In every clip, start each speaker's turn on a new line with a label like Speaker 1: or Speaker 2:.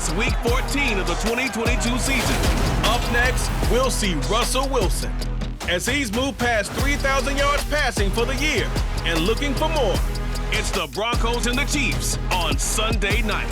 Speaker 1: It's Week 14 of the 2022 season. Up next, we'll see Russell Wilson as he's moved past 3,000 yards passing for the year and looking for more. It's the Broncos and the Chiefs on Sunday night.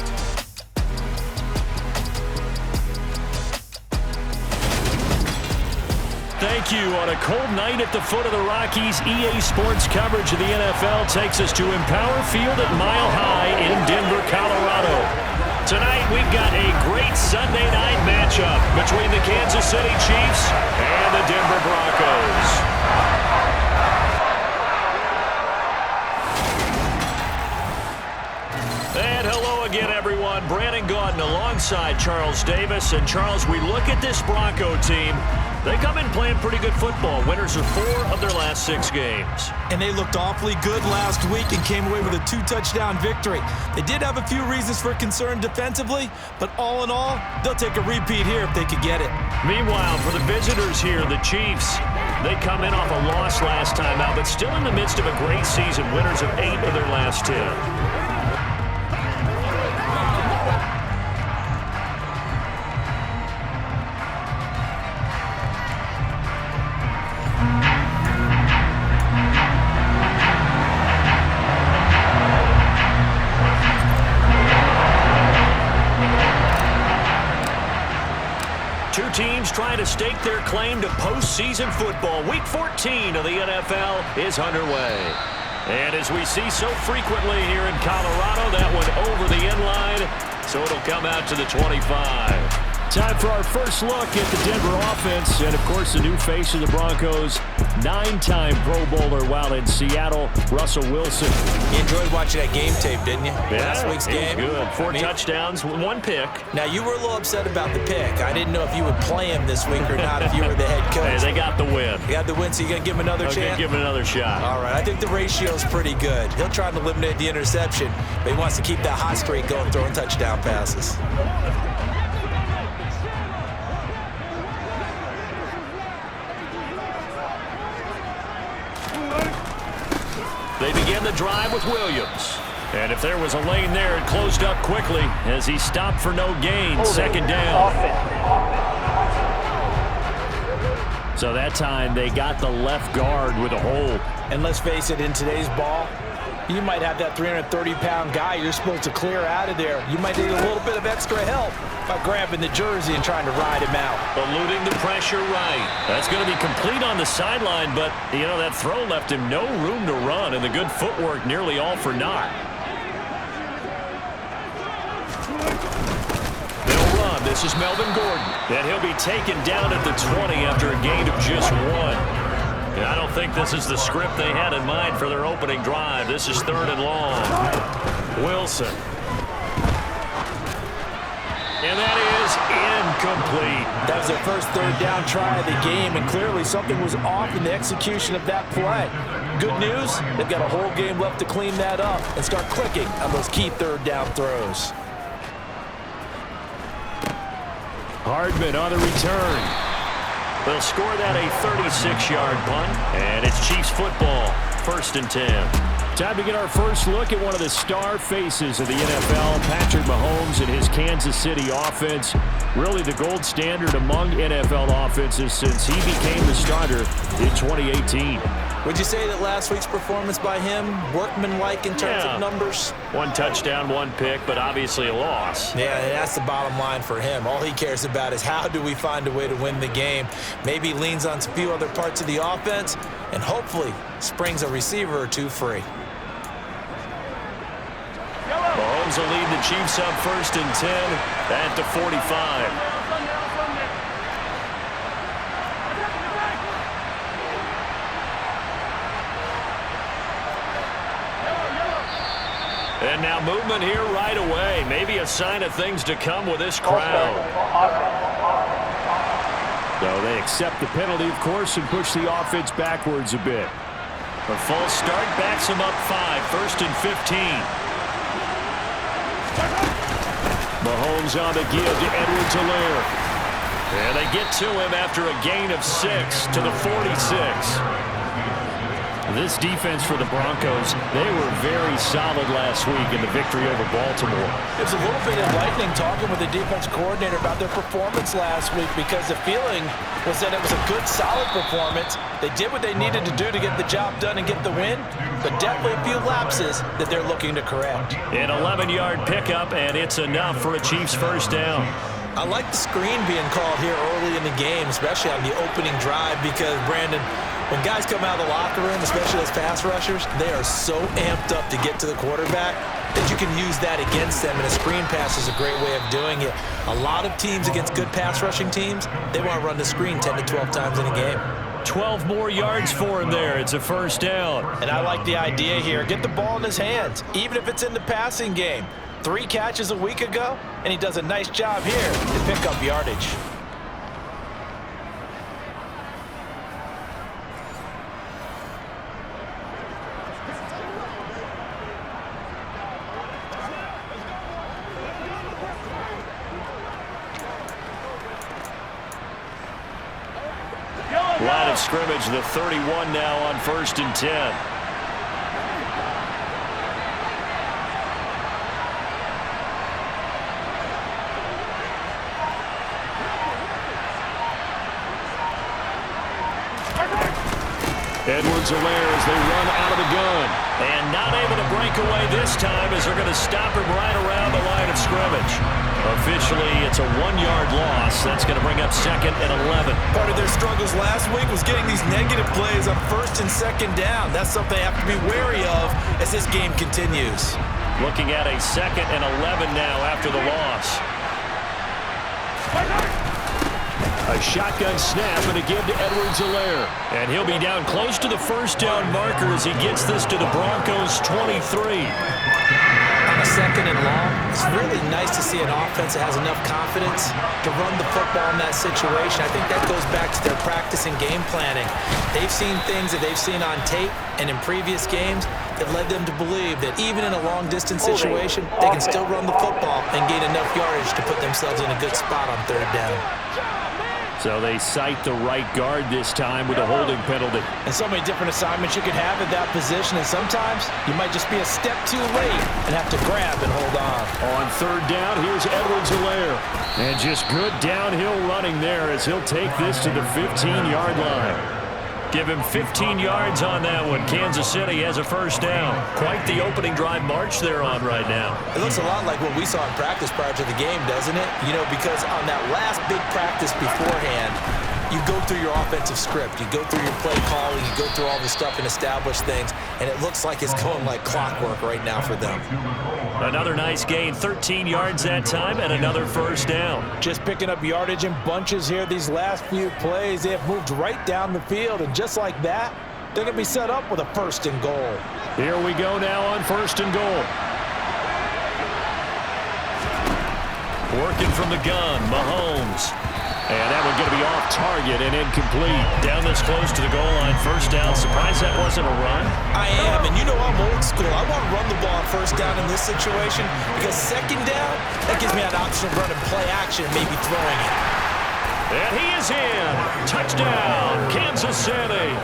Speaker 2: Thank you. On a cold night at the foot of the Rockies, EA Sports coverage of the NFL takes us to Empower Field at Mile High in Denver, Colorado. Tonight, we've got a great Sunday night matchup between the Kansas City Chiefs and the Denver Broncos. And hello again, everyone. Brandon Gaudin alongside Charles Davis. And Charles, we look at this Bronco team. They come in playing pretty good football. Winners of 4 of their last 6 games.
Speaker 3: And they looked awfully good last week and came away with a 2-touchdown victory. They did have a few reasons for concern defensively, but all in all, they'll take a repeat here if they could get it.
Speaker 2: Meanwhile, for the visitors here, the Chiefs, they come in off a loss last time out, but still in the midst of a great season. Winners of 8 of their last 10. Two teams trying to stake their claim to postseason football. Week 14 of the NFL is underway. And as we see so frequently here in Colorado, that one over the end line, so it'll come out to the 25. Time for our first look at the Denver offense, and of course the new face of the Broncos, 9-time Pro Bowler while in Seattle, Russell Wilson.
Speaker 3: You enjoyed watching that game tape, didn't you?
Speaker 2: Yeah,
Speaker 3: Last week's game.
Speaker 2: Good. 4 touchdowns, 1 pick.
Speaker 3: Now, you were a little upset about the pick. I didn't know if you would play him this week or not if you were the head coach.
Speaker 2: Hey, they got the win.
Speaker 3: You got the win, so you're going to give him another chance?
Speaker 2: I'm going to give him another shot.
Speaker 3: All right, I think the ratio's pretty good. He'll try to eliminate the interception, but he wants to keep that hot streak going, throwing touchdown passes.
Speaker 2: They begin the drive with Williams. And if there was a lane there, it closed up quickly as he stopped for no gain. Second down. So that time they got the left guard with a hold.
Speaker 3: And let's face it, in today's ball, you might have that 330-pound guy you're supposed to clear out of there. You might need a little bit of extra help by grabbing the jersey and trying to ride him out.
Speaker 2: Eluding the pressure right. That's going to be complete on the sideline, but, you know, that throw left him no room to run, and the good footwork nearly all for naught. They'll run. This is Melvin Gordon. And he'll be taken down at the 20 after a gain of just 1. And I don't think this is the script they had in mind for their opening drive. This is 3rd and long. Wilson. And that is incomplete.
Speaker 3: That was their first 3rd down try of the game, and clearly something was off in the execution of that play. Good news, they've got a whole game left to clean that up and start clicking on those key 3rd down throws.
Speaker 2: Hardman on the return. They'll score that a 36-yard punt, and it's Chiefs football, 1st and 10. Time to get our first look at one of the star faces of the NFL, Patrick Mahomes and his Kansas City offense. Really the gold standard among NFL offenses since he became the starter in 2018.
Speaker 3: Would you say that last week's performance by him, workmanlike in terms of numbers?
Speaker 2: 1 touchdown, 1 pick, but obviously a loss.
Speaker 3: Yeah, that's the bottom line for him. All he cares about is how do we find a way to win the game. Maybe he leans on a few other parts of the offense and hopefully springs a receiver or 2 free.
Speaker 2: Mahomes will lead the Chiefs up 1st and 10 at the 45. And now movement here right away. Maybe a sign of things to come with this crowd. So they accept the penalty, of course, and push the offense backwards a bit. A false start backs them up 5, 1st and 15. Mahomes on the give to Edwards-Helaire. And they get to him after a gain of 6 to the 46. This defense for the Broncos, they were very solid last week in the victory over Baltimore.
Speaker 3: It was a little bit enlightening talking with the defense coordinator about their performance last week, because the feeling was that it was a good, solid performance. They did what they needed to do to get the job done and get the win, but definitely a few lapses that they're looking to correct.
Speaker 2: An 11-yard pickup, and it's enough for a Chiefs first down.
Speaker 3: I like the screen being called here early in the game, especially on the opening drive, because, Brandon, when guys come out of the locker room, especially as pass rushers, they are so amped up to get to the quarterback that you can use that against them, and a screen pass is a great way of doing it. A lot of teams against good pass rushing teams, they want to run the screen 10 to 12 times in a game.
Speaker 2: 12 more yards for him there. It's a first down.
Speaker 3: And I like the idea here. Get the ball in his hands, even if it's in the passing game. 3 catches a week ago, and he does a nice job here to pick up yardage.
Speaker 2: Line of scrimmage, the 31 now on 1st and 10. Edwards-Helaire as they run out of the gun. And not able to break away this time as they're going to stop him right around the line of scrimmage. Officially, it's a 1-yard loss. That's going to bring up 2nd and 11.
Speaker 3: Part of their struggles last week was getting these negative plays on 1st and 2nd down. That's something they have to be wary of as this game continues.
Speaker 2: Looking at a 2nd and 11 now after the loss. A shotgun snap and a give to Edwards-Helaire. And he'll be down close to the first down marker as he gets this to the Broncos' 23.
Speaker 3: On a 2nd and long, it's really nice to see an offense that has enough confidence to run the football in that situation. I think that goes back to their practice and game planning. They've seen things that they've seen on tape and in previous games that led them to believe that even in a long-distance situation, they can still run the football and gain enough yardage to put themselves in a good spot on 3rd down.
Speaker 2: So they cite the right guard this time with a holding penalty.
Speaker 3: And so many different assignments you could have at that position, and sometimes you might just be a step too late and have to grab and hold on.
Speaker 2: On 3rd down, here's Edwards-Helaire. And just good downhill running there as he'll take this to the 15-yard line. Give him 15 yards on that one. Kansas City has a first down. Quite the opening drive march they're on right now.
Speaker 3: It looks a lot like what we saw in practice prior to the game, doesn't it? You know, because on that last big practice beforehand, you go through your offensive script. You go through your play calling. You go through all the stuff and establish things. And it looks like it's going like clockwork right now for them.
Speaker 2: Another nice gain, 13 yards that time, and another first down.
Speaker 3: Just picking up yardage in bunches here these last few plays. They have moved right down the field, and just like that, they're going to be set up with a 1st and goal.
Speaker 2: Here we go now on 1st and goal. Working from the gun, Mahomes. And that one going to be off target and incomplete. Down this close to the goal line, first down. Surprised that wasn't a run?
Speaker 3: I am, and you know I'm old school. I want to run the ball on 1st down in this situation because 2nd down, that gives me an option of running play action, maybe throwing it.
Speaker 2: And he is in. Touchdown, Kansas City.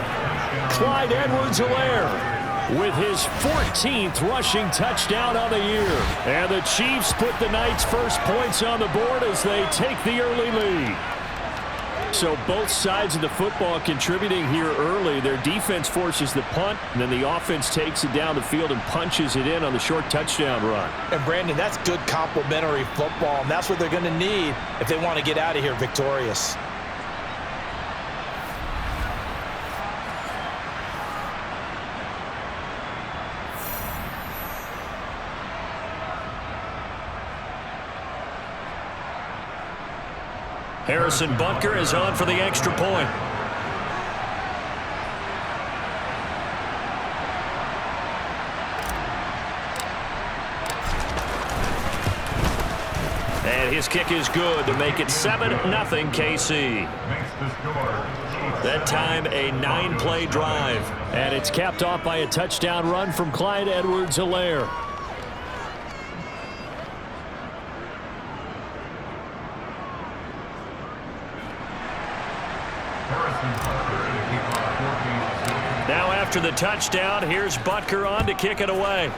Speaker 2: Clyde Edwards-Helaire with his 14th rushing touchdown of the year. And the Chiefs put the night's first points on the board as they take the early lead. So both sides of the football contributing here early. Their defense forces the punt, and then the offense takes it down the field and punches it in on the short touchdown run.
Speaker 3: And, Brandon, that's good complementary football, and that's what they're going to need if they want to get out of here victorious.
Speaker 2: Harrison Butker is on for the extra point. And his kick is good to make it 7-0 KC. That time a 9-play drive. And it's capped off by a touchdown run from Clyde Edwards-Helaire. Now After the touchdown, here's Butker on to kick it away.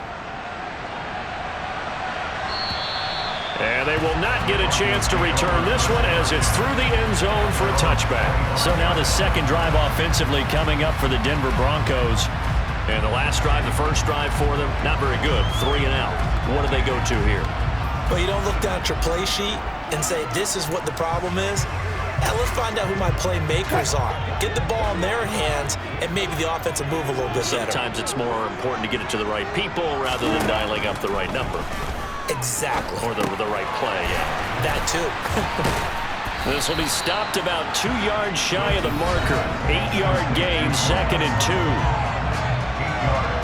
Speaker 2: And they will not get a chance to return this one as it's through the end zone for a touchback.
Speaker 4: So now the second drive offensively coming up for the Denver Broncos.
Speaker 2: And the last drive, the first drive for them, not very good. 3 and out. What do they go to here?
Speaker 3: Well, you don't look down at your play sheet and say, this is what the problem is. Now let's find out who my playmakers are. Get the ball in their hands, and maybe the offense will move a little bit better.
Speaker 2: Sometimes it's more important to get it to the right people rather than dialing up the right number.
Speaker 3: Exactly.
Speaker 2: Or the right play, yeah.
Speaker 3: That too.
Speaker 2: This will be stopped about 2 yards shy of the marker. 8-yard gain, 2nd and 2.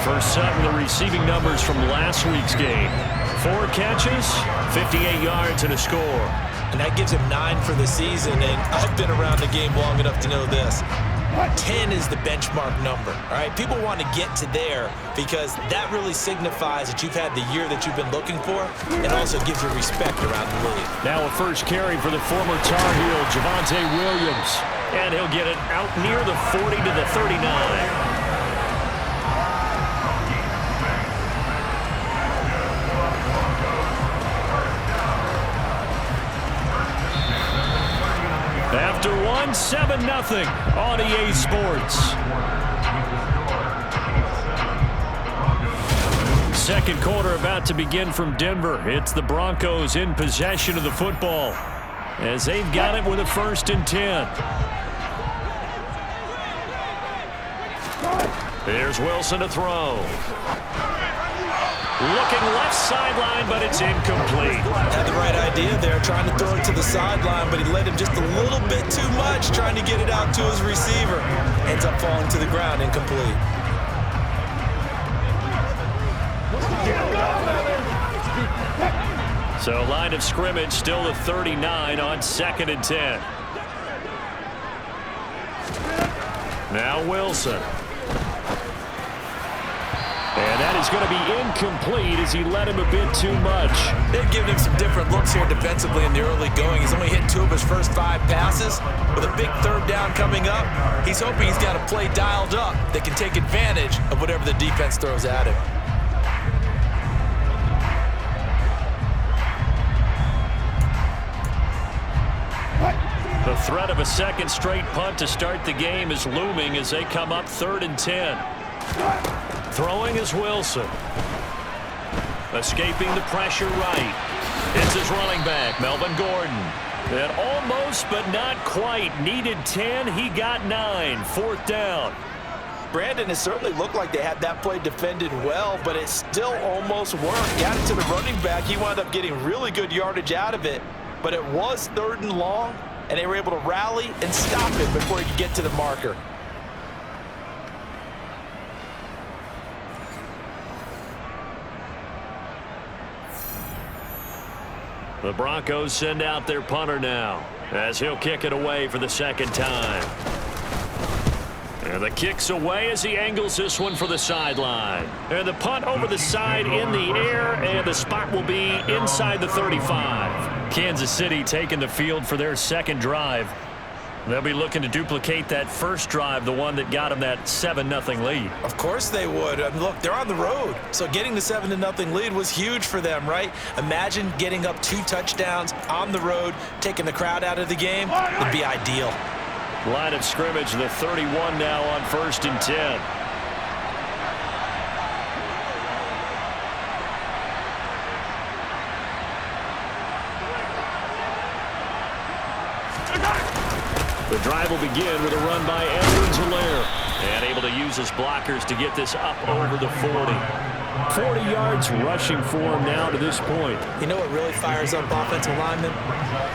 Speaker 2: For Sutton, the receiving numbers from last week's game. 4 catches, 58 yards, and a score.
Speaker 3: And that gives him 9 for the season, and I've been around the game long enough to know this. 10 is the benchmark number, all right? People want to get to there because that really signifies that you've had the year that you've been looking for and also gives you respect around the league.
Speaker 2: Now a first carry for the former Tar Heel, Javonte Williams. And he'll get it out near the 40 to the 39. After 7-0 on EA Sports. Second quarter about to begin from Denver. It's the Broncos in possession of the football as they've got it with a 1st and 10. Here's Wilson to throw. Looking left sideline, but it's incomplete.
Speaker 3: Had the right idea there, trying to throw it to the sideline, but he led him just a little bit too much, trying to get it out to his receiver. Ends up falling to the ground, incomplete.
Speaker 2: So line of scrimmage still the 39 on 2nd and 10. Now Wilson. And that is going to be incomplete as he led him a bit too much.
Speaker 3: They've given him some different looks here defensively in the early going. He's only hit 2 of his first 5 passes. With a big 3rd down coming up, he's hoping he's got a play dialed up that can take advantage of whatever the defense throws at him.
Speaker 2: The threat of a second straight punt to start the game is looming as they come up 3rd and 10. Throwing is Wilson. Escaping the pressure right. It's his running back, Melvin Gordon. And almost, but not quite. Needed 10. He got 9. 4th down.
Speaker 3: Brandon, it certainly looked like they had that play defended well, but it still almost worked. Got it to the running back. He wound up getting really good yardage out of it, but it was 3rd and long, and they were able to rally and stop it before he could get to the marker.
Speaker 2: The Broncos send out their punter now as he'll kick it away for the 2nd time. And the kick's away as he angles this one for the sideline. And the punt over the side in the air, and the spot will be inside the 35. Kansas City taking the field for their 2nd drive. They'll be looking to duplicate that first drive, the one that got them that 7-0 lead.
Speaker 3: Of course they would. I mean, look, they're on the road, so getting the 7-0 lead was huge for them, right? Imagine getting up 2 touchdowns on the road, taking the crowd out of the game. Would be ideal.
Speaker 2: Line of scrimmage, the 31 now on 1st and 10. The drive will begin with a run by Edwards-Helaire. And able to use his blockers to get this up over the 40. 40 yards rushing for him now to this point.
Speaker 3: You know what really fires up offensive linemen?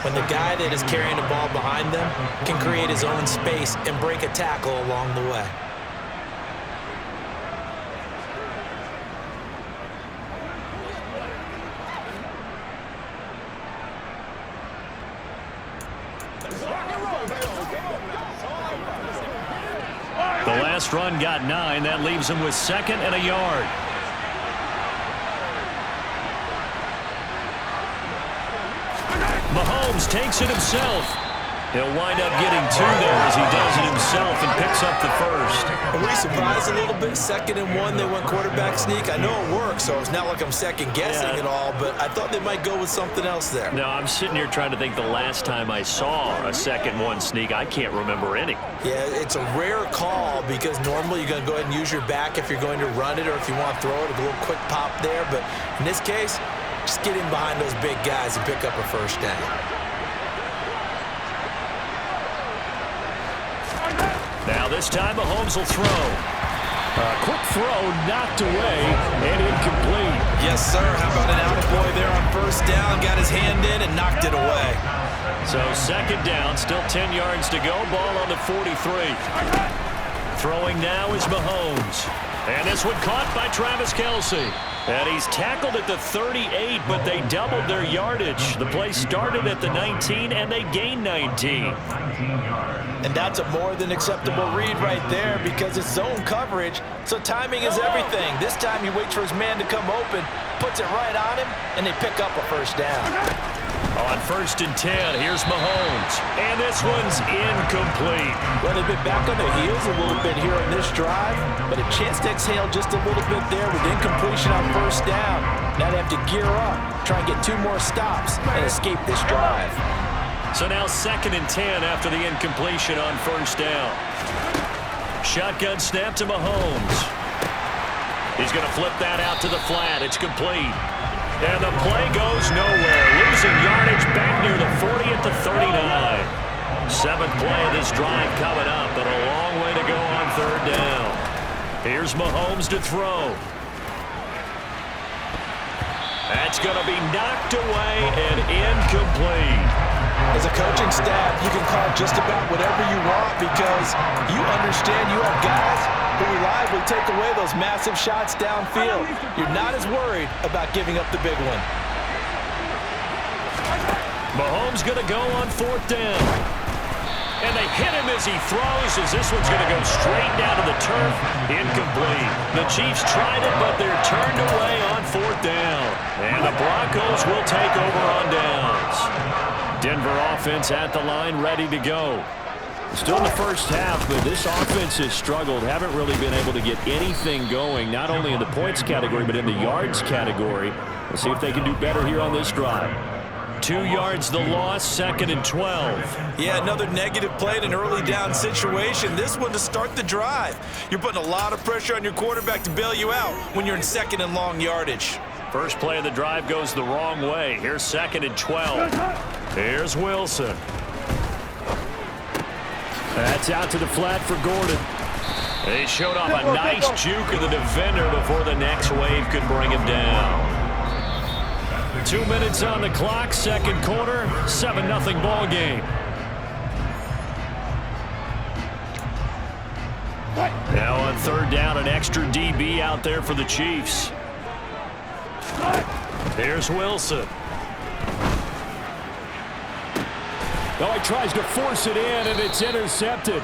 Speaker 3: When the guy that is carrying the ball behind them can create his own space and break a tackle along the way.
Speaker 2: The last run got 9. That leaves him with 2nd and a yard. Mahomes takes it himself. He'll wind up getting 2 there as he does it himself and picks up the first.
Speaker 3: Were you surprised a little bit? 2nd and 1, they went quarterback sneak. I know it works, so it's not like I'm second-guessing at all, but I thought they might go with something else there.
Speaker 2: No, I'm sitting here trying to think the last time I saw a 2nd 1 sneak. I can't remember any.
Speaker 3: Yeah, it's a rare call because normally you're going to go ahead and use your back if you're going to run it or if you want to throw it, a little quick pop there. But in this case, just get in behind those big guys and pick up a first down.
Speaker 2: Now this time Mahomes will throw.
Speaker 4: A quick throw knocked away and incomplete.
Speaker 3: Yes, sir. How about an attaboy there on first down? Got his hand in and knocked it away.
Speaker 2: So 2nd down, still 10 yards to go. Ball on the 43. Throwing now is Mahomes. And this one caught by Travis Kelce. And he's tackled at the 38, but they doubled their yardage. The play started at the 19, and they gained 19.
Speaker 3: And that's a more than acceptable read right there because it's zone coverage, so timing is everything. This time he waits for his man to come open, puts it right on him, and they pick up a first down.
Speaker 2: On 1st and 10, here's Mahomes. And this one's incomplete.
Speaker 3: Well, they've been back on their heels a little bit here in this drive, but a chance to exhale just a little bit there with incompletion on first down. Now they have to gear up, try and get 2 more stops, and escape this drive.
Speaker 2: So now 2nd and 10 after the incompletion on first down. Shotgun snap to Mahomes. He's going to flip that out to the flat. It's complete. And the play goes nowhere. Losing yardage back near the 40 at the 39. 7th play of this drive coming up, but a long way to go on 3rd down. Here's Mahomes to throw. That's going to be knocked away and incomplete.
Speaker 3: As a coaching staff, you can call just about whatever you want because you understand you have guys who reliably take away those massive shots downfield. You're not as worried about giving up the big one.
Speaker 2: Mahomes going to go on 4th down. And they hit him as he throws, as this one's going to go straight down to the turf. Incomplete. The Chiefs tried it, but they're turned away on 4th down. And the Broncos will take over on downs. Denver offense at the line, ready to go.
Speaker 4: Still in the first half, but this offense has struggled. Haven't really been able to get anything going, not only in the points category, but in the yards category. We'll see if they can do better here on this drive.
Speaker 2: 2 yards the loss, 2nd and 12.
Speaker 3: Yeah, another negative play in an early down situation. This one to start the drive. You're putting a lot of pressure on your quarterback to bail you out when you're in 2nd and long yardage.
Speaker 2: First play of the drive goes the wrong way. Here's 2nd and 12. Here's Wilson.
Speaker 4: That's out to the flat for Gordon.
Speaker 2: They showed off a nice juke of the defender before the next wave could bring him down. 2 minutes on the clock, 2nd quarter, 7-0 ball game. Now on 3rd down, an extra DB out there for the Chiefs. Here's Wilson.
Speaker 4: Oh, he tries to force it in, and it's intercepted.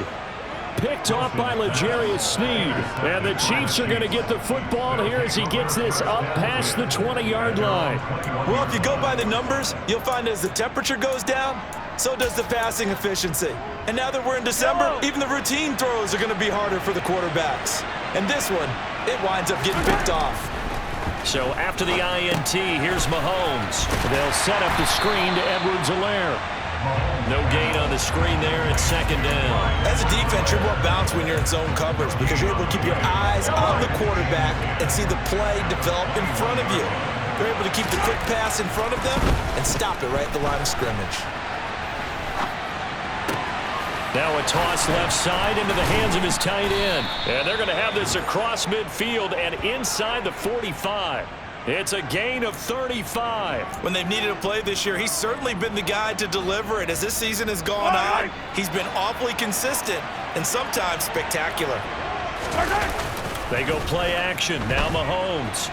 Speaker 4: Picked off by L'Jarius Sneed. And the Chiefs are going to get the football here as he gets this up past the 20-yard line.
Speaker 3: Well, if you go by the numbers, you'll find as the temperature goes down, so does the passing efficiency. And now that we're in December, even the routine throws are going to be harder for the quarterbacks. And this one, it winds up getting picked off.
Speaker 2: So after the INT, here's Mahomes.
Speaker 4: They'll set up the screen to Edwards-Helaire.
Speaker 2: No gain on the screen there at 2nd down.
Speaker 3: As a defense, you're more balanced when you're in zone coverage because you're able to keep your eyes on the quarterback and see the play develop in front of you. You're able to keep the quick pass in front of them and stop it right at the line of scrimmage.
Speaker 2: Now a toss left side into the hands of his tight end. And they're going to have this across midfield and inside the 45. It's a gain of 35.
Speaker 3: When they've needed a play this year, he's certainly been the guy to deliver it. As this season has gone on, he's been awfully consistent and sometimes spectacular.
Speaker 2: They go play action. Now Mahomes.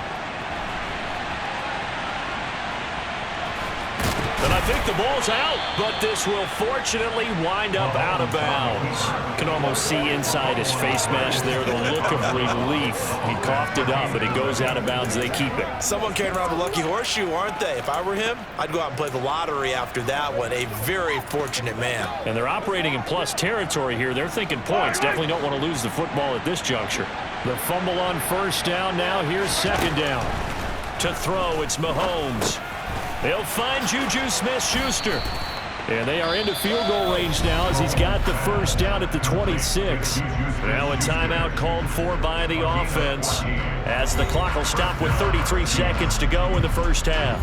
Speaker 2: And I think the ball's out, but this will fortunately wind up out of bounds.
Speaker 4: You can almost see inside his face mask there the look of relief. He coughed it up, and it goes out of bounds. They keep it.
Speaker 3: Someone carrying around the lucky horseshoe, aren't they? If I were him, I'd go out and play the lottery after that one. A very fortunate man.
Speaker 4: And they're operating in plus territory here. They're thinking points. Definitely don't want to lose the football at this juncture. The fumble on first down. Now here's second down.
Speaker 2: To throw, it's Mahomes. They'll find Juju Smith-Schuster.
Speaker 4: And they are into field goal range now as he's got the first down at the 26.
Speaker 2: Now a timeout called for by the offense as the clock will stop with 33 seconds to go in the first half.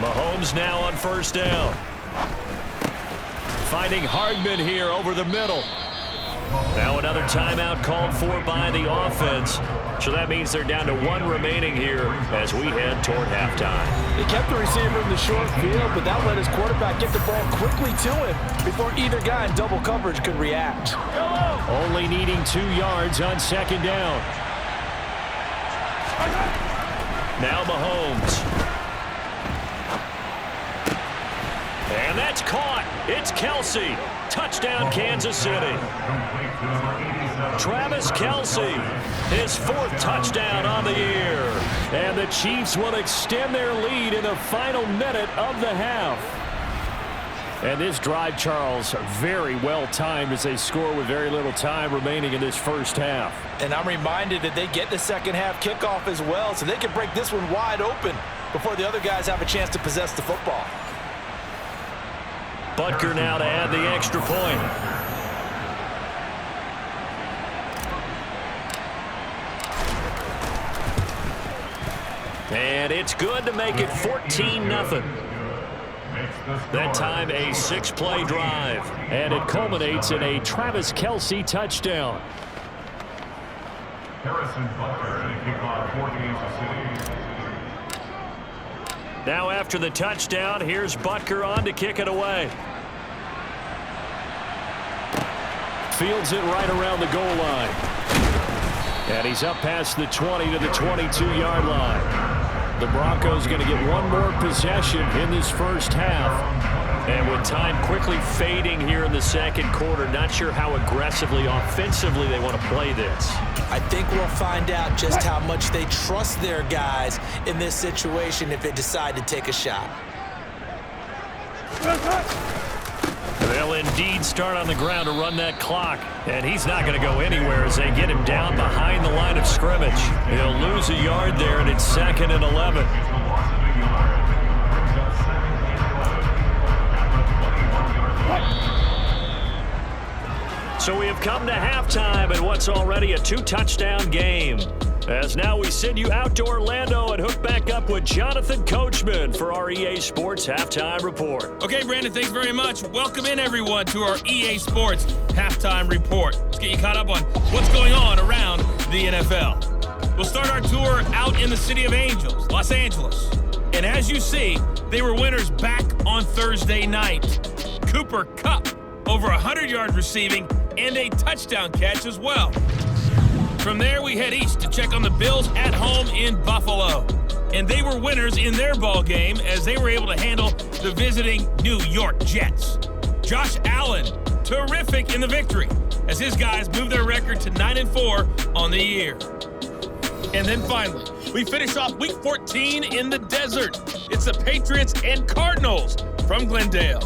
Speaker 2: Mahomes now on first down. Finding Hardman here over the middle. Now another timeout called for by the offense. So that means they're down to one remaining here as we head toward halftime.
Speaker 3: He kept the receiver in the short field, but that let his quarterback get the ball quickly to him before either guy in double coverage could react.
Speaker 4: Only needing 2 yards on second down.
Speaker 2: Now Mahomes. And that's caught. It's Kelsey. Touchdown, Kansas City. Travis Kelsey, his 4th touchdown on the year.
Speaker 4: And the Chiefs will extend their lead in the final minute of the half. And this drive, Charles, very well timed as they score with very little time remaining in this first half.
Speaker 3: And I'm reminded that they get the second half kickoff as well, so they can break this one wide open before the other guys have a chance to possess the football.
Speaker 2: Butker now to add the extra point. And it's good to make it 14-0. That time a 6-play drive.
Speaker 4: And it culminates in a Travis Kelsey touchdown.
Speaker 5: Harrison Butker and a kickoff for Kansas City.
Speaker 2: Now after the touchdown, here's Butker on to kick it away.
Speaker 4: Fields it right around the goal line. And he's up past the 20 to the 22-yard line. The Broncos going to get one more possession in this first half.
Speaker 2: And with time quickly fading here in the second quarter, not sure how aggressively, offensively they want to play this.
Speaker 3: I think we'll find out just how much they trust their guys in this situation if they decide to take a shot.
Speaker 2: They'll indeed start on the ground to run that clock. And he's not going to go anywhere as they get him down behind the line of scrimmage. He'll lose a yard there, and it's 2nd and 11. So we have come to halftime in what's already a 2-touchdown game. As now we send you out to Orlando and hook back up with Jonathan Coachman for our EA Sports Halftime Report.
Speaker 1: Okay, Brandon, thanks very much. Welcome in, everyone, to our EA Sports Halftime Report. Let's get you caught up on what's going on around the NFL. We'll start our tour out in the City of Angels, Los Angeles. And as you see, they were winners back on Thursday night. Cooper Kupp, over 100 yards receiving, and a touchdown catch as well. From there, we head east to check on the Bills at home in Buffalo. And they were winners in their ball game as they were able to handle the visiting New York Jets. Josh Allen, terrific in the victory as his guys moved their record to 9-4 on the year. And then finally, we finish off Week 14 in the desert. It's the Patriots and Cardinals from Glendale.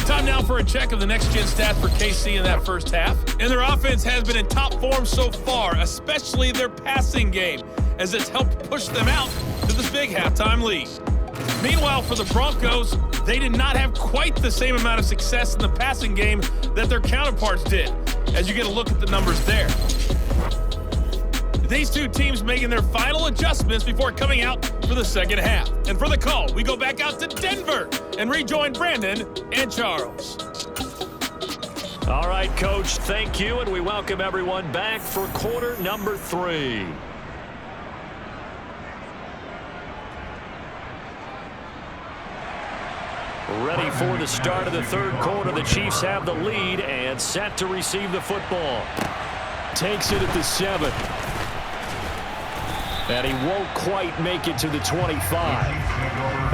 Speaker 1: Time now for a check of the next-gen stats for KC in that first half. And their offense has been in top form so far, especially their passing game, as it's helped push them out to this big halftime lead. Meanwhile, for the Broncos, they did not have quite the same amount of success in the passing game that their counterparts did, as you get a look at the numbers there. These two teams making their final adjustments before coming out for the second half. And for the call, we go back out to Denver and rejoin Brandon and Charles.
Speaker 2: All right, Coach, thank you, and we welcome everyone back for quarter number 3. Ready for the start of the third quarter. The Chiefs have the lead and set to receive the football.
Speaker 4: Takes it at the 7. And he won't quite make it to the 25.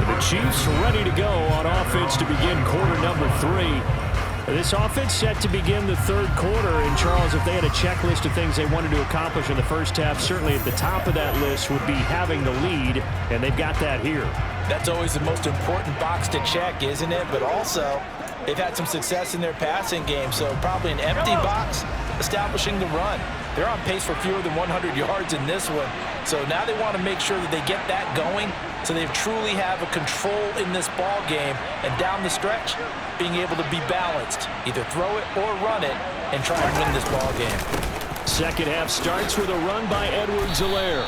Speaker 4: The Chiefs ready to go on offense to begin quarter number 3. This offense set to begin the third quarter. And, Charles, if they had a checklist of things they wanted to accomplish in the first half, certainly at the top of that list would be having the lead, and they've got that here.
Speaker 3: That's always the most important box to check, isn't it? But also, they've had some success in their passing game, so probably an empty box establishing the run. They're on pace for fewer than 100 yards in this one, so now they want to make sure that they get that going so they truly have a control in this ball game, and down the stretch, being able to be balanced, either throw it or run it, and try and win this ball game.
Speaker 4: Second half starts with a run by Edwards-Helaire.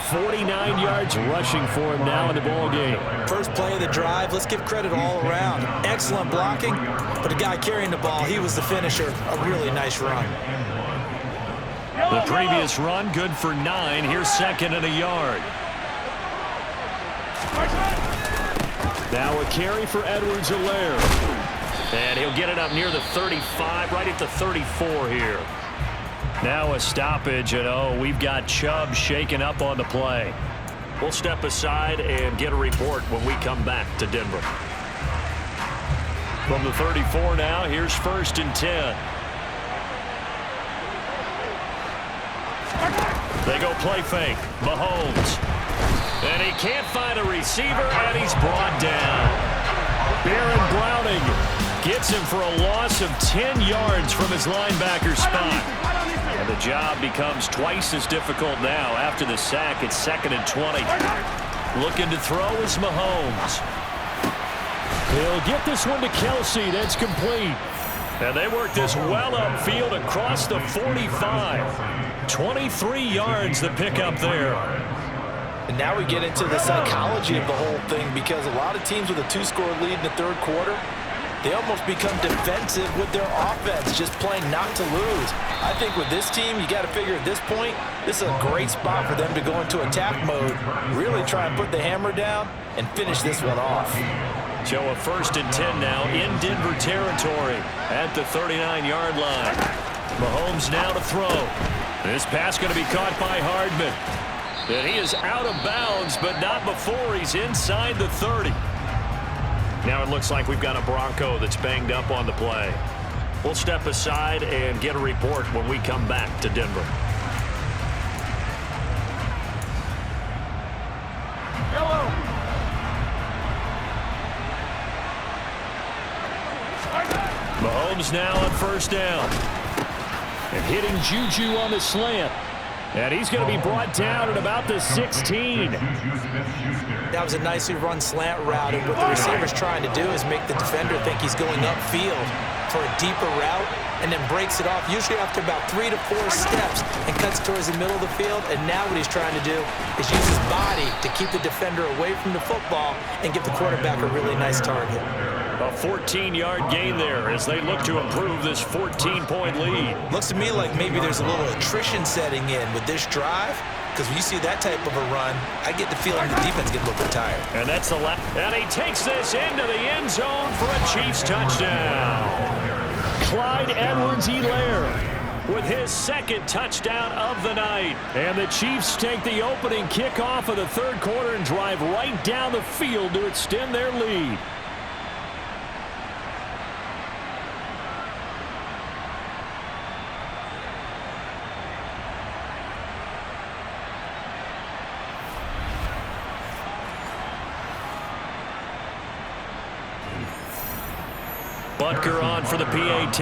Speaker 4: 49 yards rushing for him now in the ball game.
Speaker 6: First play of the drive, let's give credit all around. Excellent blocking, but the guy carrying the ball, he was the finisher. A really nice run.
Speaker 2: The previous run good for 9. Here's second and a yard.
Speaker 4: Now a carry for Edwards-Helaire.
Speaker 2: And he'll get it up near the 35, right at the 34 here. Now a stoppage, and we've got Chubb shaken up on the play. We'll step aside and get a report when we come back to Denver. From the 34 now, here's 1st and 10. They go play fake. Mahomes. And he can't find a receiver, and he's brought down.
Speaker 4: Baron Browning gets him for a loss of 10 yards from his linebacker spot.
Speaker 2: And the job becomes twice as difficult now after the sack. It's 2nd and 20. Looking to throw is Mahomes.
Speaker 4: He'll get this one to Kelsey. That's complete.
Speaker 2: And they work this well upfield across the 45. 23 yards the pickup there.
Speaker 3: And now we get into the psychology of the whole thing, because a lot of teams with a 2-score lead in the third quarter, they almost become defensive with their offense, just playing not to lose. I think with this team, you got to figure at this point, this is a great spot for them to go into attack mode, really try and put the hammer down and finish this one off.
Speaker 2: So a 1st and 10 now in Denver territory at the 39-yard line. Mahomes now to throw. This pass going to be caught by Hardman. And he is out of bounds, but not before he's inside the 30. Now it looks like we've got a Bronco that's banged up on the play. We'll step aside and get a report when we come back to Denver. Mahomes now on 1st down.
Speaker 4: And hitting Juju on the slant. And he's going to be brought down at about the 16.
Speaker 6: That was a nicely run slant route, and what the receiver's trying to do is make the defender think he's going upfield for a deeper route, and then breaks it off, usually after about 3 to 4 steps, and cuts towards the middle of the field. And now what he's trying to do is use his body to keep the defender away from the football and give the quarterback a really nice target.
Speaker 2: A 14-yard gain there as they look to improve this 14-point lead.
Speaker 6: Looks to me like maybe there's a little attrition setting in with this drive, because when you see that type of a run, I get the feeling the defense gets a little bit tired.
Speaker 2: And that's the last. And he takes this into the end zone for a Chiefs touchdown.
Speaker 4: Clyde Edwards-Helaire
Speaker 2: with his 2nd touchdown of the night.
Speaker 4: And the Chiefs take the opening kickoff of the third quarter and drive right down the field to extend their lead.
Speaker 2: Butker on for the PAT.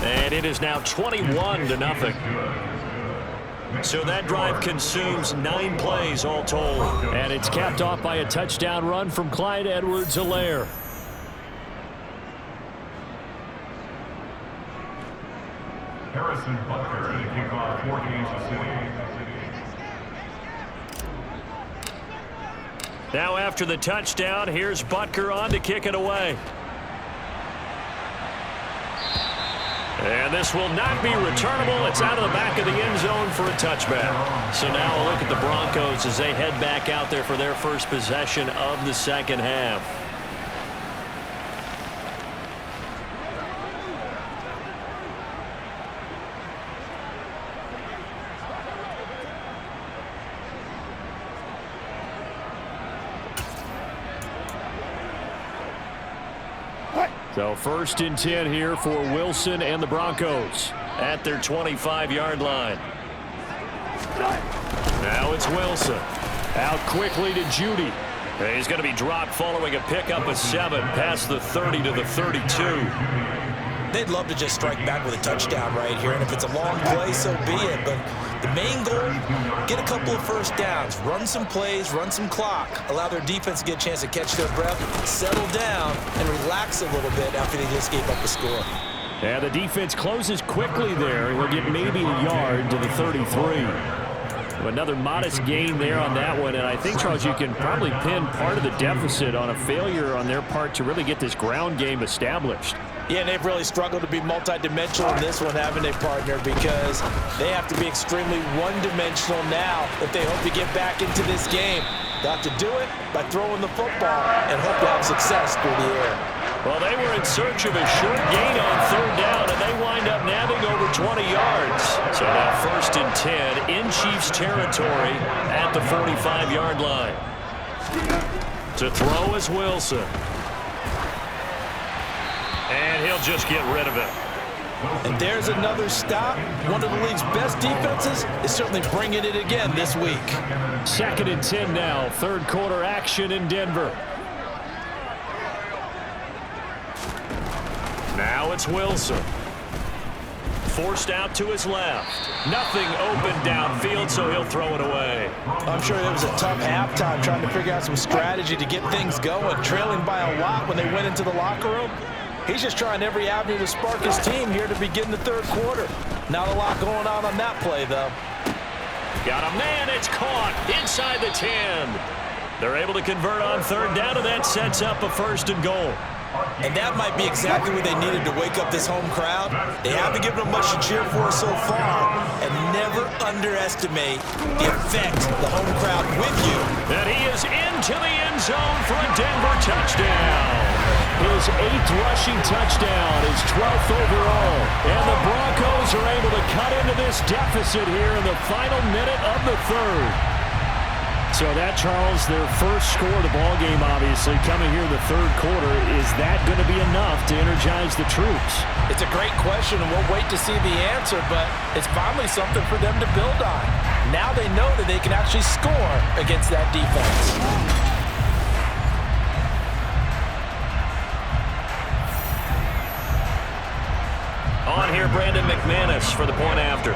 Speaker 2: And it is now 21-0. So that drive consumes 9 plays all told.
Speaker 4: And it's capped off by a touchdown run from Clyde Edwards-Helaire.
Speaker 5: Harrison Butker to kick off for Kansas City.
Speaker 2: Now after the touchdown, here's Butker on to kick it away. And this will not be returnable. It's out of the back of the end zone for a touchback. So now a look at the Broncos as they head back out there for their first possession of the second half. So 1st and 10 here for Wilson and the Broncos at their 25-yard line. Now it's Wilson. Out quickly to Judy. He's going to be dropped following a pickup of 7 past the 30 to the 32.
Speaker 6: They'd love to just strike back with a touchdown right here, and if it's a long play, so be it. But the main goal, get a couple of first downs, run some plays, run some clock, allow their defense to get a chance to catch their breath, settle down, and relax a little bit after they just gave up a score.
Speaker 4: Yeah, the defense closes quickly there. He'll get maybe a yard to the 33. Another modest gain there on that one, and I think, Charles, you can probably pin part of the deficit on a failure on their part to really get this ground game established.
Speaker 6: Yeah, and they've really struggled to be multidimensional in this one, haven't they, partner? Because they have to be extremely one-dimensional now if they hope to get back into this game. They have to do it by throwing the football and hope to have success through the air.
Speaker 2: Well, they were in search of a short gain on 3rd down, and they wind up nabbing over 20 yards. So now 1st and 10 in Chiefs territory at the 45-yard line. To throw is Wilson. And he'll just get rid of it.
Speaker 6: And there's another stop. One of the league's best defenses is certainly bringing it again this week.
Speaker 4: 2nd and 10 now. 3rd quarter action in Denver.
Speaker 2: Now it's Wilson. Forced out to his left. Nothing open downfield, so he'll throw it away.
Speaker 6: I'm sure it was a tough halftime trying to figure out some strategy to get things going. Trailing by a lot when they went into the locker room. He's just trying every avenue to spark his team here to begin the 3rd quarter. Not a lot going on that play, though.
Speaker 2: Got a man. It's caught inside the 10. They're able to convert on 3rd down, and that sets up a 1st and goal.
Speaker 6: And that might be exactly what they needed to wake up this home crowd. They haven't given them much to cheer for so far. And never underestimate the effect the home crowd with you.
Speaker 2: And he is into the end zone for a Denver touchdown.
Speaker 4: His 8th rushing touchdown, his 12th overall. And the Broncos are able to cut into this deficit here in the final minute of the 3rd. So that, Charles, their first score of the ballgame, obviously, coming here in the 3rd quarter. Is that going to be enough to energize the troops?
Speaker 6: It's a great question, and we'll wait to see the answer, but it's finally something for them to build on. Now they know that they can actually score against that defense.
Speaker 2: On here, Brandon McManus for the point after.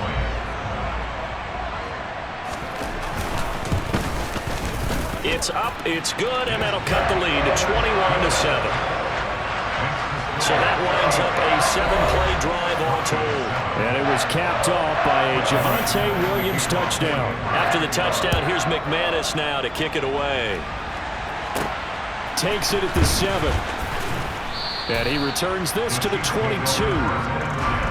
Speaker 2: It's up, it's good, and that'll cut the lead to 21-7. So that winds up a 7-play drive all told.
Speaker 4: And it was capped off by a Javonte Williams touchdown.
Speaker 2: After the touchdown, here's McManus now to kick it away.
Speaker 4: Takes it at the 7. And he returns this to the 22.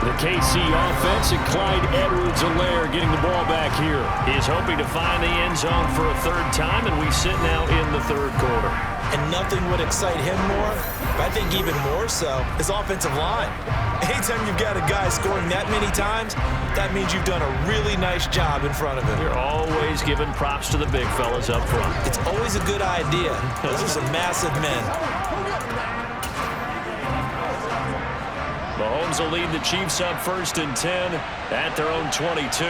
Speaker 4: The KC offense and Clyde Edwards-Helaire getting the ball back here.
Speaker 2: He's hoping to find the end zone for a 3rd time, and we sit now in the 3rd quarter.
Speaker 6: And nothing would excite him more, but I think even more so, his offensive line. Anytime you've got a guy scoring that many times, that means you've done a really nice job in front of him.
Speaker 2: You're always giving props to the big fellas up front.
Speaker 6: It's always a good idea. Those are some massive men.
Speaker 2: Mahomes will lead the Chiefs up 1st and 10 at their own 22.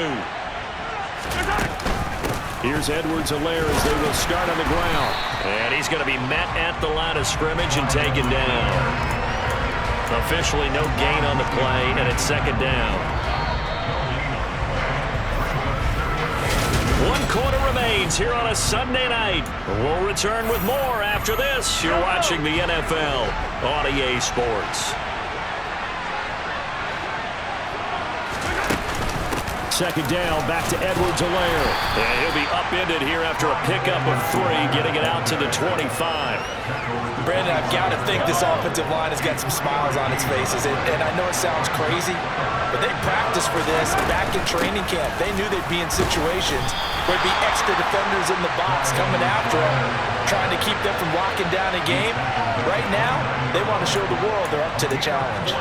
Speaker 4: Here's Edwards-Helaire as they will start on the ground.
Speaker 2: And he's going to be met at the line of scrimmage and taken down. Officially no gain on the play, and it's 2nd down. 1 quarter remains here on a Sunday night. We'll return with more after this. You're watching the NFL on EA Sports.
Speaker 4: second down, back to Edwards-Helaire.
Speaker 2: And he'll be upended here after a pickup of 3, getting it out to the 25.
Speaker 6: Brandon, I've got to think this offensive line has got some smiles on its faces. And I know it sounds crazy, but they practiced for this back in training camp. They knew they'd be in situations where there'd be extra defenders in the box coming after them, trying to keep them from locking down a game. Right now, they want to show the world they're up to the challenge.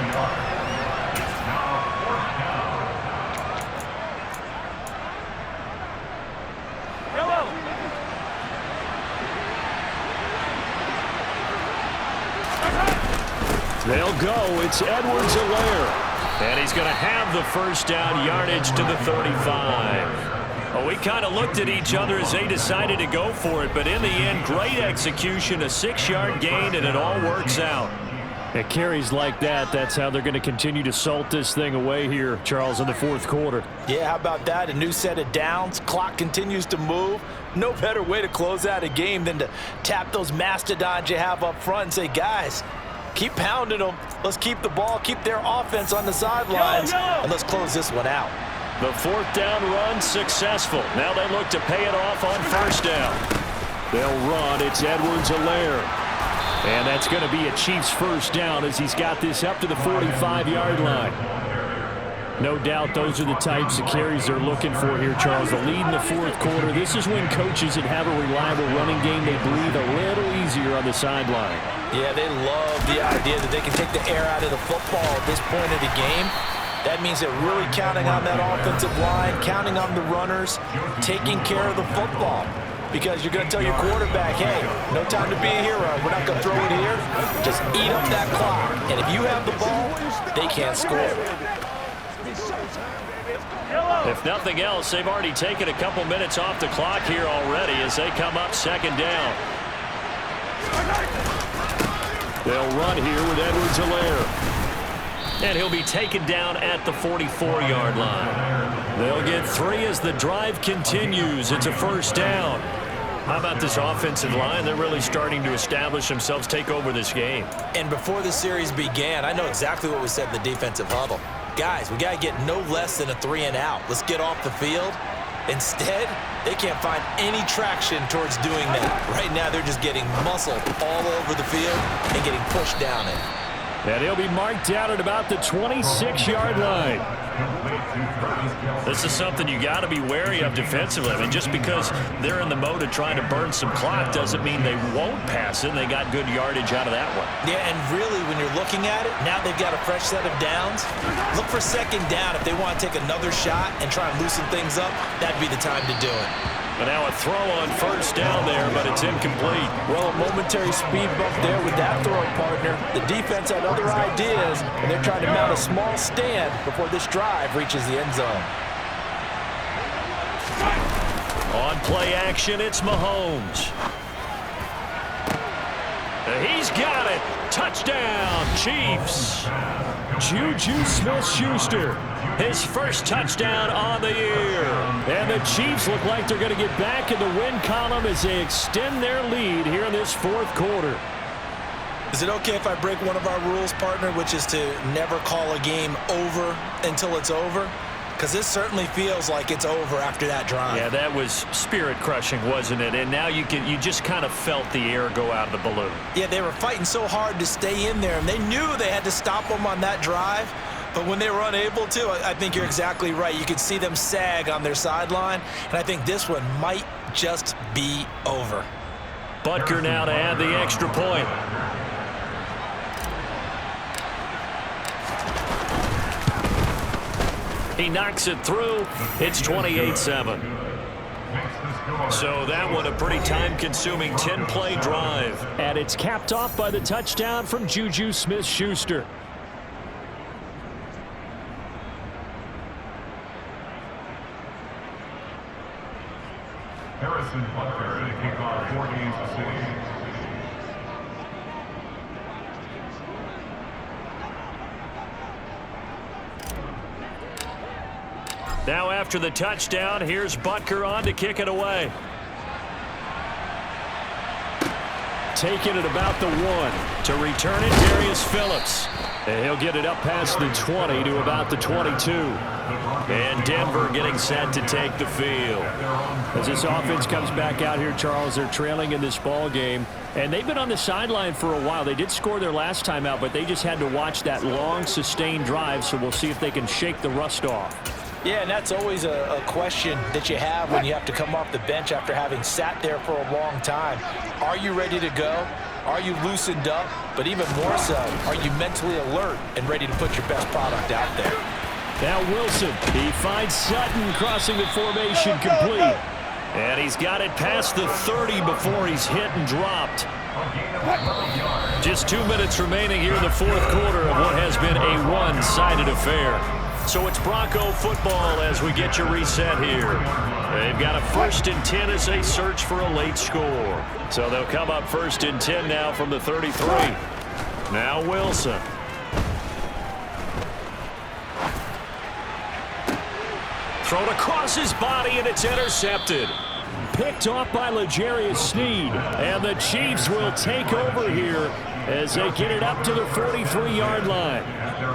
Speaker 4: They'll go. It's Edwards-Helaire.
Speaker 2: And he's going to have the first down yardage to the 35. Well, we kind of looked at each other as they decided to go for it, but in the end, great execution, a 6-yard gain, and it all works out.
Speaker 4: At carries like that, that's how they're going to continue to salt this thing away here, Charles, in the fourth quarter.
Speaker 6: Yeah, how about that? A new set of downs. Clock continues to move. No better way to close out a game than to tap those mastodons you have up front and say, guys, keep pounding them. Let's keep the ball, keep their offense on the sidelines, and let's close this one out.
Speaker 2: The fourth down run successful. Now they look to pay it off on first down.
Speaker 4: They'll run. It's Edwards-Helaire. And that's going to be a Chiefs first down as he's got this up to the 45-yard line. No doubt those are the types of carries they're looking for here, Charles. The lead in the fourth quarter. This is when coaches that have a reliable running game, they breathe a little easier on the sideline.
Speaker 6: Yeah, they love the idea that they can take the air out of the football at this point of the game. That means they're really counting on that offensive line, counting on the runners, taking care of the football. Because you're going to tell your quarterback, hey, no time to be a hero. We're not going to throw it here. Just eat up that clock. And if you have the ball, they can't score.
Speaker 2: If nothing else, they've already taken a couple minutes off the clock here already as they come up second down.
Speaker 4: They'll run here with Edwards-Helaire.
Speaker 2: And he'll be taken down at the 44-yard line. They'll get 3 as the drive continues. It's a first down. How about this offensive line? They're really starting to establish themselves, take over this game.
Speaker 6: And before the series began, I know exactly what we said in the defensive huddle. Guys, we got to get no less than a 3-and-out. Let's get off the field. Instead, they can't find any traction towards doing that. Right now, they're just getting muscled all over the field and getting pushed down it.
Speaker 4: And he'll be marked down at about the 26-yard line.
Speaker 2: This is something you got to be wary of defensively. I mean, just because they're in the mode of trying to burn some clock doesn't mean they won't pass it. And they got good yardage out of that one.
Speaker 6: Yeah, and really, when you're looking at it, now they've got a fresh set of downs. Look for second down. If they want to take another shot and try and loosen things up, that'd be the time to do it.
Speaker 2: But now a throw on first down there, but it's incomplete.
Speaker 6: Well, a momentary speed bump there with that throw, partner. The defense had other ideas, and they're trying to mount a small stand before this drive reaches the end zone.
Speaker 2: On play action, it's Mahomes. He's got it. Touchdown, Chiefs.
Speaker 4: Juju Smith-Schuster.
Speaker 2: His first touchdown on the year.
Speaker 4: And the Chiefs look like they're going to get back in the win column as they extend their lead here in this fourth quarter.
Speaker 6: Is it okay if I break one of our rules, partner, which is to never call a game over until it's over? Because this certainly feels like it's over after that drive.
Speaker 2: Yeah, that was spirit-crushing, wasn't it? And now you just kind of felt the air go out of the balloon.
Speaker 6: Yeah, they were fighting so hard to stay in there, and they knew they had to stop them on that drive. But when they were unable to, I think you're exactly right. You could see them sag on their sideline, and I think this one might just be over.
Speaker 2: Butker now to add the extra point. He knocks it through. It's 28-7. So that one a pretty time-consuming 10-play drive.
Speaker 4: And it's capped off by the touchdown from Juju Smith-Schuster.
Speaker 5: Harrison Butker to kick off 4 Kansas City.
Speaker 2: Now after the touchdown, here's Butker on to kick it away.
Speaker 4: Taking it about the 1.
Speaker 2: To return it, Darius Phillips.
Speaker 4: And he'll get it up past the 20 to about the 22.
Speaker 2: And Denver getting set to take the field.
Speaker 4: As this offense comes back out here, Charles, they're trailing in this ball game. And they've been on the sideline for a while. They did score their last time out, but they just had to watch that long, sustained drive. So we'll see if they can shake the rust off.
Speaker 6: Yeah, and that's always a question that you have when you have to come off the bench after having sat there for a long time. Are you ready to go? Are you loosened up? But even more so, are you mentally alert and ready to put your best product out there?
Speaker 4: Now Wilson, he finds Sutton crossing the formation complete.
Speaker 2: And he's got it past the 30 before he's hit and dropped. Just 2 minutes remaining here in the fourth quarter of what has been a one-sided affair. So it's Bronco football as we get you reset here. They've got a 1st and 10 as they search for a late score. So they'll come up 1st and 10 now from the 33. Now Wilson. Thrown across his body, and it's intercepted.
Speaker 4: Picked off by L'Jarius Sneed. And the Chiefs will take over here as they get it up to the 43-yard line.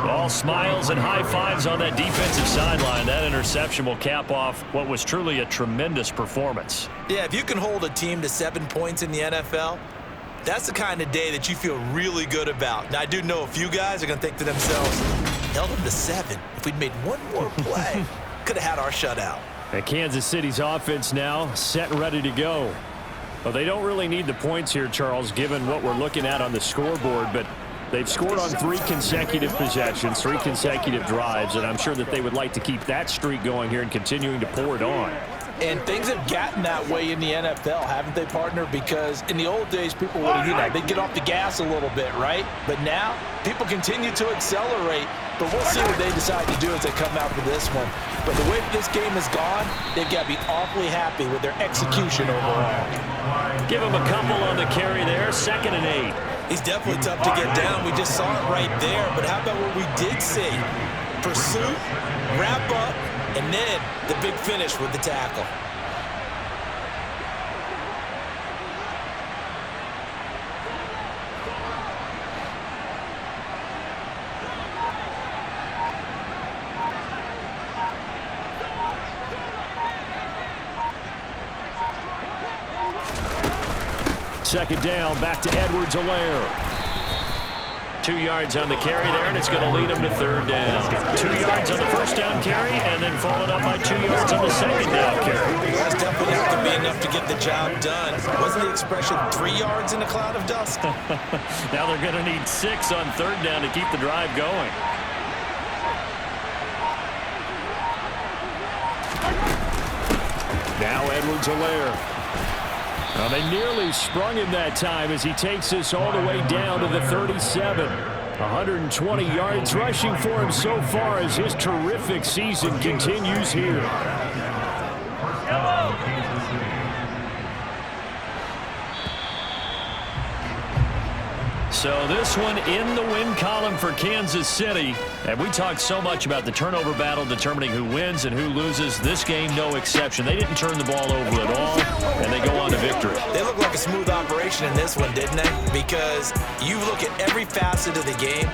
Speaker 2: All smiles and high fives on that defensive sideline. That interception will cap off what was truly a tremendous performance.
Speaker 6: Yeah, if you can hold a team to 7 points in the NFL, that's the kind of day that you feel really good about. Now, I do know a few guys are going to think to themselves, held them to 7. If we'd made one more play, could have had our shutout.
Speaker 4: And Kansas City's offense now set and ready to go. Well, they don't really need the points here, Charles, given what we're looking at on the scoreboard, but they've scored on 3 consecutive possessions, 3 consecutive drives, and I'm sure that they would like to keep that streak going here and continuing to pour it on.
Speaker 6: And things have gotten that way in the NFL, haven't they, partner? Because in the old days, people would, they'd get off the gas a little bit, right? But now, people continue to accelerate, but we'll see what they decide to do as they come out for this one. But the way this game has gone, they've got to be awfully happy with their execution overall.
Speaker 2: Give him a couple on the carry there, 2nd and 8.
Speaker 6: He's definitely tough to get down. We just saw it right there. But how about what we did see? Pursuit, wrap up, and then the big finish with the tackle.
Speaker 4: Second down, back to Edwards-Helaire.
Speaker 2: 2 yards on the carry there, and it's going to lead him to 3rd down. 2 yards on the 1st down carry, and then followed up by 2 yards on the 2nd down carry.
Speaker 6: That's definitely have to be enough to get the job done. Wasn't the expression 3 yards in a cloud of dust?
Speaker 2: Now they're going to need 6 on 3rd down to keep the drive going.
Speaker 4: Now Edwards-Helaire. Now they nearly sprung him that time as he takes this all the way down to the 37. 120 yards rushing for him so far as his terrific season continues here.
Speaker 2: So this one in the win column for Kansas City. And we talked so much about the turnover battle determining who wins and who loses. This game, no exception. They didn't turn the ball over at all, and they go on to victory.
Speaker 6: They look like a smooth operation in this one, didn't they? Because you look at every facet of the game,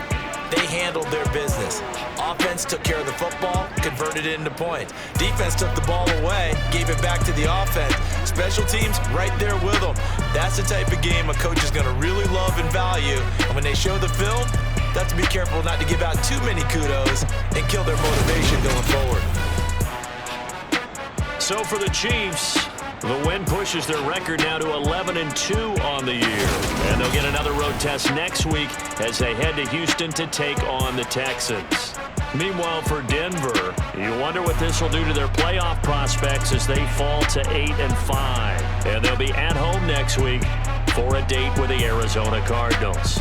Speaker 6: they handled their business. Offense took care of the football, converted it into points. Defense took the ball away, gave it back to the offense. Special teams right there with them. That's the type of game a coach is going to really love and value. And when they show the film, they have to be careful not to give out too many kudos and kill their motivation going forward.
Speaker 2: So for the Chiefs, the win pushes their record now to 11-2 on the year. And they'll get another road test next week as they head to Houston to take on the Texans. Meanwhile, for Denver, you wonder what this will do to their playoff prospects as they fall to 8-5. And they'll be at home next week for a date with the Arizona Cardinals.